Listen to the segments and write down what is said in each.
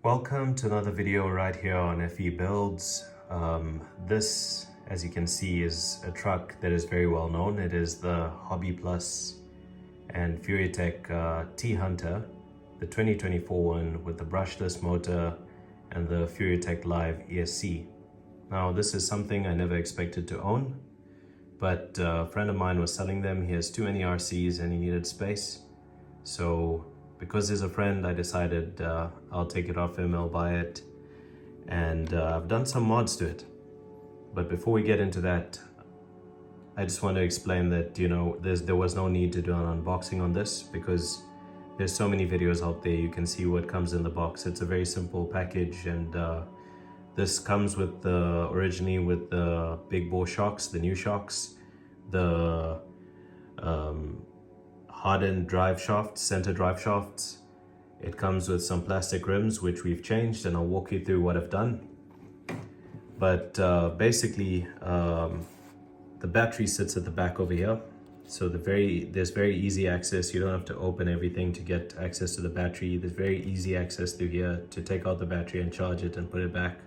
Welcome to another video right here on FE Builds. This, as you can see, is a truck that is very well known. It is the hobbyplus and Furitek T Hunter, the 2024 one with the brushless motor and the Furitek Live ESC. Now this is something I never expected to own, but a friend of mine was selling them. He has too many RCs and he needed space. So because he's a friend, I decided I'll take it off him, I'll buy it, and I've done some mods to it. But before we get into that, I just want to explain that, you know, there was no need to do an unboxing on this because there's so many videos out there. You can see what comes in the box. It's a very simple package, and this comes with originally with the big bore shocks, the new shocks, the hardened drive shafts, center drive shafts. It comes with some plastic rims which we've changed, and I'll walk you through what I've done. But basically the battery sits at the back over here, so there's very easy access. You don't have to open everything to get access to the battery. There's very easy access through here to take out the battery and charge it and put it back.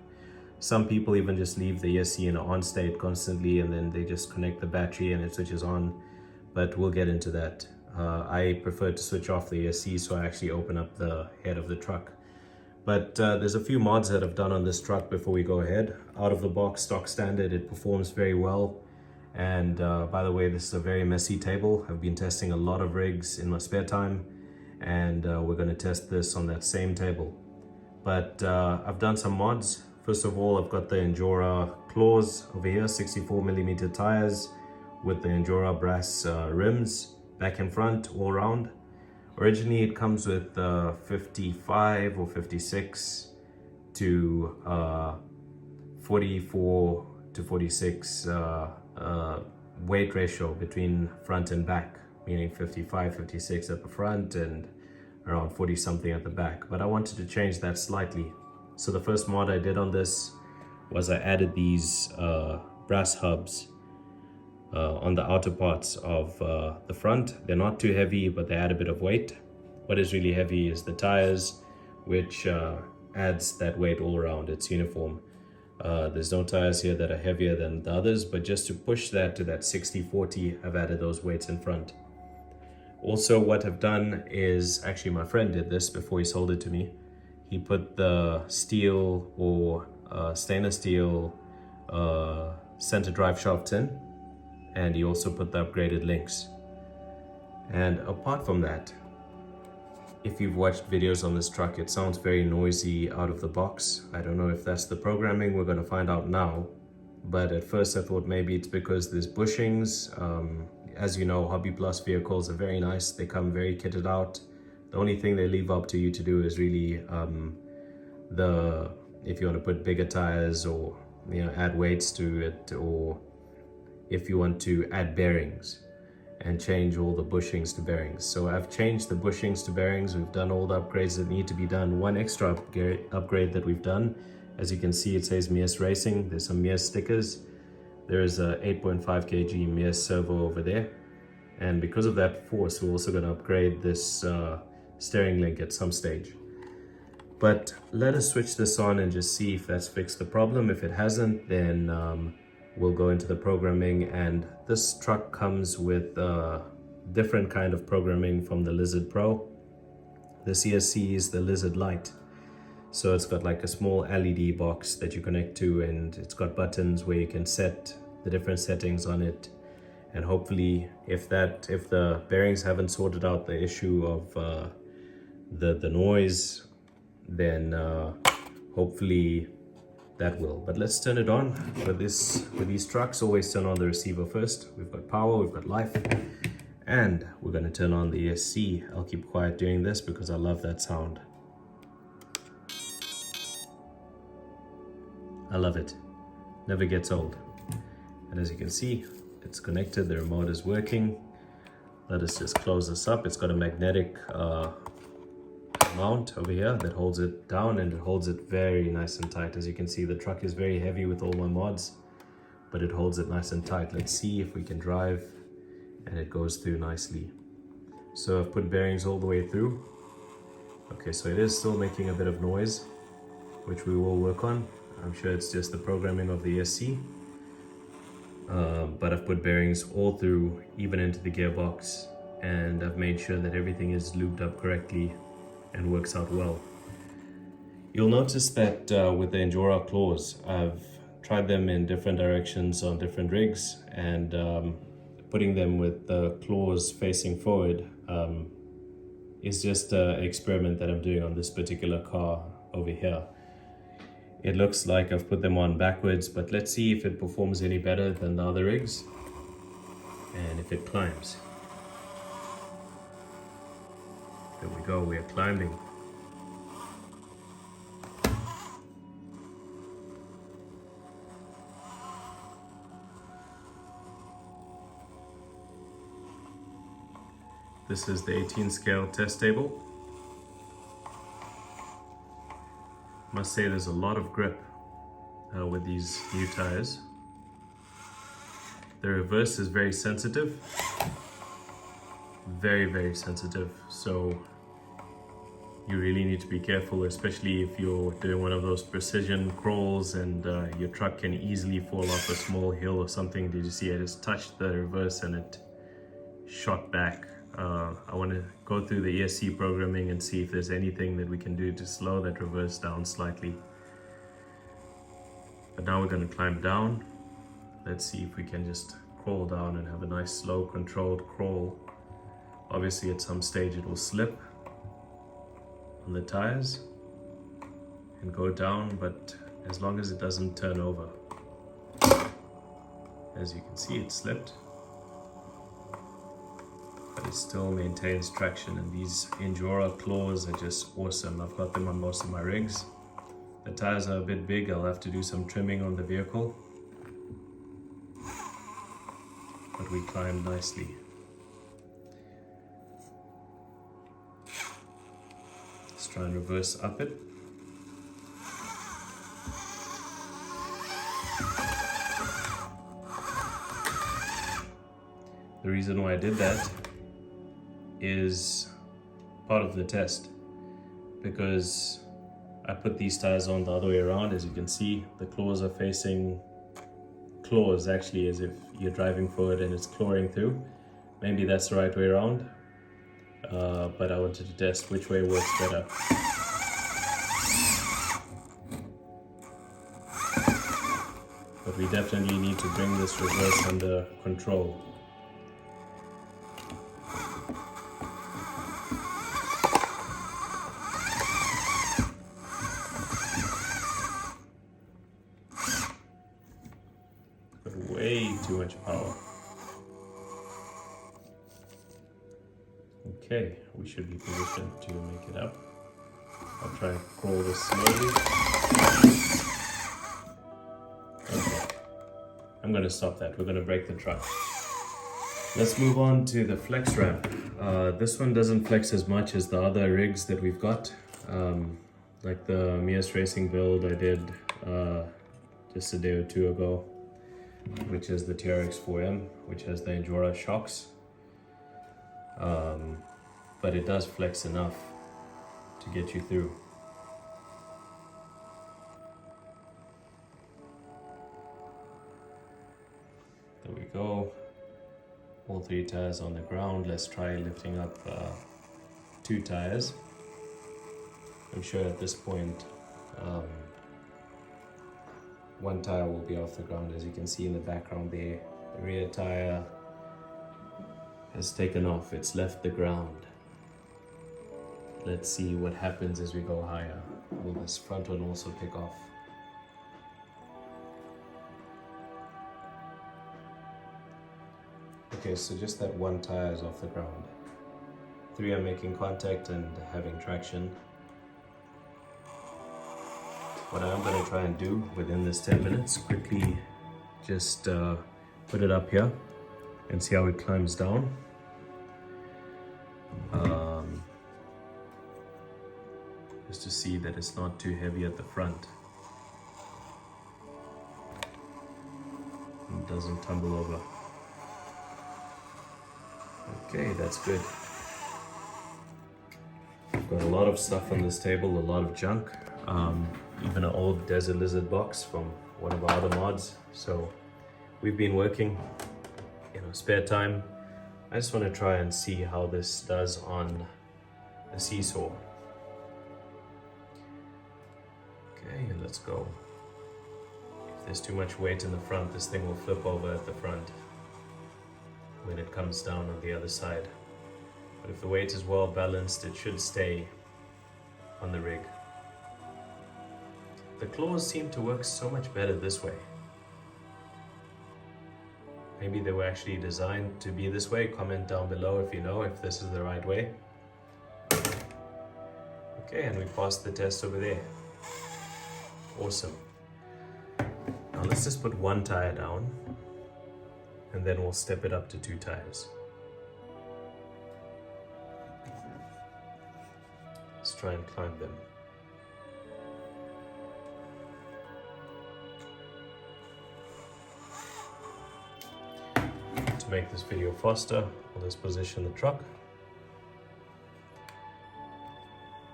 Some people even just leave the ESC in an on state constantly, and then they just connect the battery and it switches on, but we'll get into that. I prefer to switch off the ESC, so I actually open up the head of the truck. But there's a few mods that I've done on this truck before we go ahead. Out of the box, stock standard, it performs very well. And by the way, this is a very messy table. I've been testing a lot of rigs in my spare time, and we're going to test this on that same table. But I've done some mods. First of all, I've got the Endura claws over here, 64mm tires with the Endura brass rims, back and front, all around. Originally it comes with 55 or 56 to 44 to 46 weight ratio between front and back, meaning 55, 56 at the front and around 40 something at the back. But I wanted to change that slightly. So the first mod I did on this was I added these brass hubs on the outer parts of the front. They're not too heavy, but they add a bit of weight. What is really heavy is the tires, which adds that weight all around. It's uniform. There's no tires here that are heavier than the others, but just to push that to that 60-40, I've added those weights in front. Also, what I've done is, actually my friend did this before he sold it to me. He put the steel or stainless steel center drive shafts in, and he also put the upgraded links. And apart from that, if you've watched videos on this truck, it sounds very noisy out of the box. I don't know if that's the programming. We're going to find out now. But at first I thought maybe it's because there's bushings. As you know, hobbyplus vehicles are very nice. They come very kitted out. The only thing they leave up to you to do is really if you want to put bigger tires, or add weights to it, or if you want to add bearings and change all the bushings to bearings. So I've changed the bushings to bearings. We've done all the upgrades that need to be done. One extra upgrade that we've done, as you can see, it says Mears Racing. There's some Mears stickers. There is a 8.5 kg Mears servo over there. And because of that force, we're also going to upgrade this steering link at some stage. But let us switch this on and just see if that's fixed the problem. If it hasn't, then we'll go into the programming. And this truck comes with different kind of programming from the Lizard Pro. The CSC is the Lizard Lite. So it's got like a small LED box that you connect to, and it's got buttons where you can set the different settings on it. And hopefully, if the bearings haven't sorted out the issue of the noise, then hopefully that will. But let's turn it on. With these trucks, always turn on the receiver first. We've got power, we've got life, and we're going to turn on the ESC. I'll keep quiet doing this because I love that sound. I love it. Never gets old. And as you can see, it's connected. The remote is working. Let us just close this up. It's got a magnetic mount over here that holds it down, and it holds it very nice and tight. As you can see, the truck is very heavy with all my mods, but it holds it nice and tight. Let's see if we can drive and it goes through nicely. So I've put bearings all the way through. Okay, so it is still making a bit of noise. which we will work on. I'm sure it's just the programming of the ESC. But I've put bearings all through, even into the gearbox, and I've made sure that everything is lubed up correctly and works out well. You'll notice that with the Endura claws, I've tried them in different directions on different rigs, and putting them with the claws facing forward is just an experiment that I'm doing on this particular car over here. It looks like I've put them on backwards, but let's see if it performs any better than the other rigs and if it climbs. There we go, we are climbing. This is the 18 scale test table. Must say there's a lot of grip with these new tires. The reverse is very sensitive, very sensitive, so you really need to be careful, especially if you're doing one of those precision crawls and your truck can easily fall off a small hill or something. Did you see I just touched the reverse and it shot back? I want to go through the ESC programming and see if there's anything that we can do to slow that reverse down slightly. But now we're going to climb down. Let's see if we can just crawl down and have a nice slow controlled crawl. Obviously at some stage it will slip on the tires and go down, but as long as it doesn't turn over. As you can see, it slipped, but it still maintains traction, and these Endura claws are just awesome. I've got them on most of my rigs. The tires are a bit big, I'll have to do some trimming on the vehicle, but we climbed nicely. Let's try and reverse up it. The reason why I did that is part of the test, because I put these tires on the other way around. As you can see, the claws are facing claws, actually, as if you're driving forward and it's clawing through. Maybe that's the right way around, but I wanted to test which way works better. But we definitely need to bring this reverse under control. Way too much power. Okay, we should be positioned to make it up. I'll try and crawl this slowly. Okay, I'm going to stop that. We're going to break the truck. Let's move on to the flex ramp. This one doesn't flex as much as the other rigs that we've got. Like the Mias Racing build I did just a day or two ago, which is the TRX4M, which has the Endura shocks. But it does flex enough to get you through. There we go. All 3 tires on the ground. Let's try lifting up 2 tires. I'm sure at this point, 1 tire will be off the ground. As you can see in the background there, the rear tire has taken off, it's left the ground. Let's see what happens as we go higher. Will this front one also pick off? Okay, so just that 1 tire is off the ground. 3 are making contact and having traction. What I'm going to try and do within this 10 minutes, quickly just put it up here and see how it climbs down. Just to see that it's not too heavy at the front. It doesn't tumble over. Okay, that's good. I've got a lot of stuff on this table, a lot of junk. even an old Desert Lizard box from one of our other mods. So we've been working, spare time. I just want to try and see how this does on the seesaw. Okay, let's go. If there's too much weight in the front, this thing will flip over at the front when it comes down on the other side. But if the weight is well balanced, it should stay on the rig. The claws seem to work so much better this way. Maybe they were actually designed to be this way. Comment down below if you know if this is the right way. Okay, and we passed the test over there. Awesome. Now let's just put one tire down and then we'll step it up to 2 tires. Let's try and climb them. To make this video faster, I'll just position the truck.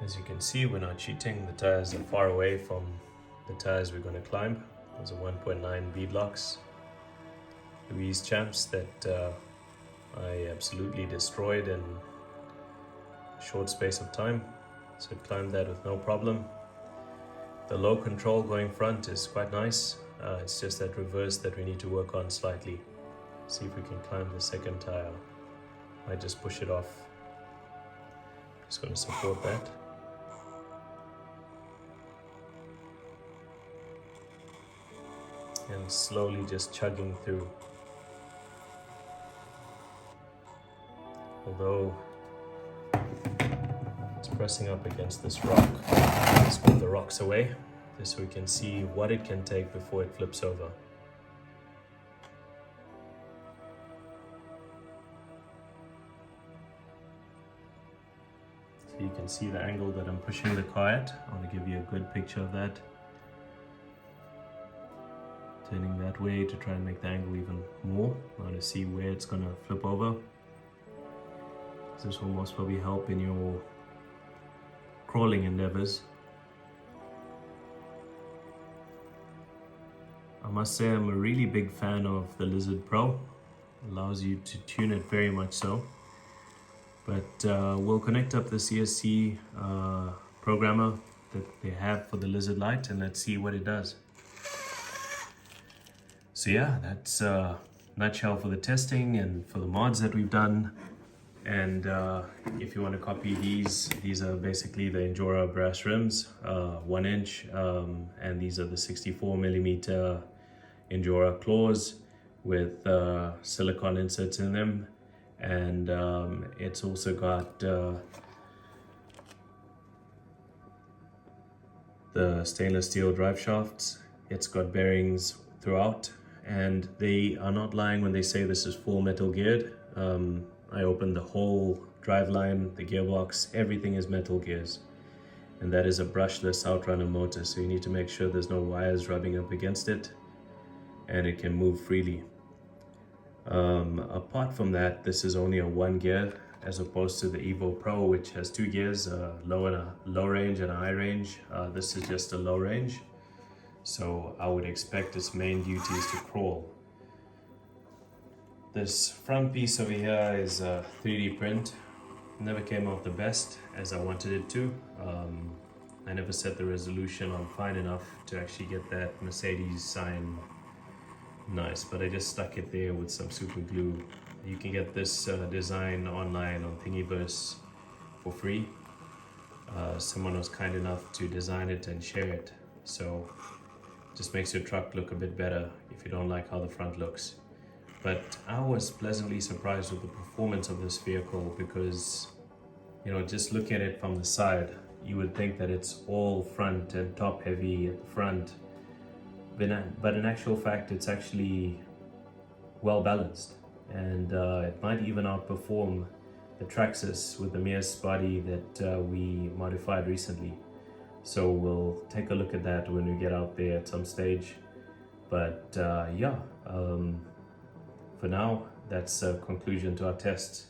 As you can see, we're not cheating. The tires are far away from the tires we're going to climb. Those are 1.9 beadlocks. Louise champs that I absolutely destroyed in a short space of time. So I climbed that with no problem. The low control going front is quite nice. It's just that reverse that we need to work on slightly. See if we can climb the second tire. I just push it off. Just going to support that. And slowly just chugging through. Although it's pressing up against this rock. Let's move the rocks away just so we can see what it can take before it flips over. So you can see the angle that I'm pushing the car at. I want to give you a good picture of that. Turning that way to try and make the angle even more. I want to see where it's going to flip over. This will most probably help in your crawling endeavors. I must say I'm a really big fan of the Lizard Pro. Allows you to tune it very much so. But we'll connect up the CSC programmer that they have for the Lizard Light and let's see what it does. So yeah, that's a nutshell for the testing and for the mods that we've done. And if you want to copy these are basically the Endura brass rims, 1 inch, and these are the 64mm Endura claws with silicone inserts in them. And it's also got the stainless steel drive shafts. It's got bearings throughout, and they are not lying when they say this is full metal geared. I opened the whole driveline, the gearbox, everything is metal gears. And that is a brushless outrunner motor, so you need to make sure there's no wires rubbing up against it and it can move freely. Apart from that, this is only a 1 gear as opposed to the Evo Pro, which has 2 gears, a low range and a high range. This is just a low range, so I would expect its main duty is to crawl. This front piece over here is a 3D print. Never came out the best as I wanted it to. I never set the resolution on fine enough to actually get that Mercedes sign nice, but I just stuck it there with some super glue. You can get this design online on Thingiverse for free. Someone was kind enough to design it and share it, so it just makes your truck look a bit better if you don't like how the front looks. But I was pleasantly surprised with the performance of this vehicle because, just looking at it from the side, you would think that it's all front and top heavy at the front. But in actual fact, it's actually well balanced. And it might even outperform the Traxxas with the Mears body that we modified recently. So we'll take a look at that when we get out there at some stage. But yeah. For now, that's a conclusion to our test.